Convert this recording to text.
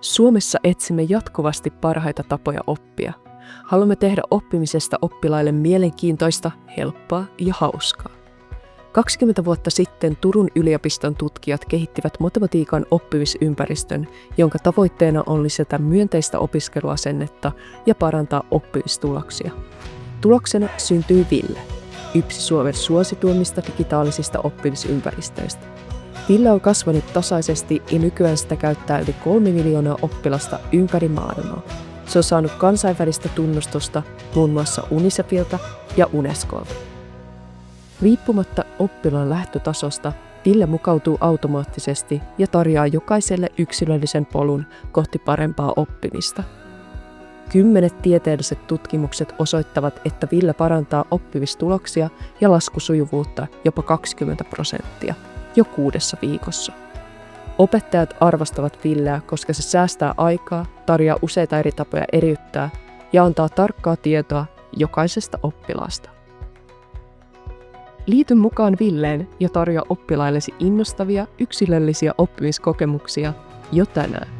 Suomessa etsimme jatkuvasti parhaita tapoja oppia. Haluamme tehdä oppimisesta oppilaille mielenkiintoista, helppoa ja hauskaa. 20 vuotta sitten Turun yliopiston tutkijat kehittivät matematiikan oppimisympäristön, jonka tavoitteena on lisätä myönteistä opiskeluasennetta ja parantaa oppimistuloksia. Tuloksena syntyi Ville, yksi Suomen suosituimmista digitaalisista oppimisympäristöistä. Ville on kasvanut tasaisesti ja nykyään sitä käyttää yli 3 miljoonaa oppilasta ympäri maailmaa. Se on saanut kansainvälistä tunnustusta muun muassa UNICEFilta ja Unescolta. Riippumatta oppilaan lähtötasosta, Ville mukautuu automaattisesti ja tarjoaa jokaiselle yksilöllisen polun kohti parempaa oppimista. 10 tieteelliset tutkimukset osoittavat, että Ville parantaa oppimistuloksia ja laskusujuvuutta jopa 20% jo 6 viikossa. Opettajat arvostavat Villeä, koska se säästää aikaa, tarjoaa useita eri tapoja eriyttää ja antaa tarkkaa tietoa jokaisesta oppilaasta. Liity mukaan Villeen ja tarjoa oppilaillesi innostavia, yksilöllisiä oppimiskokemuksia jo tänään.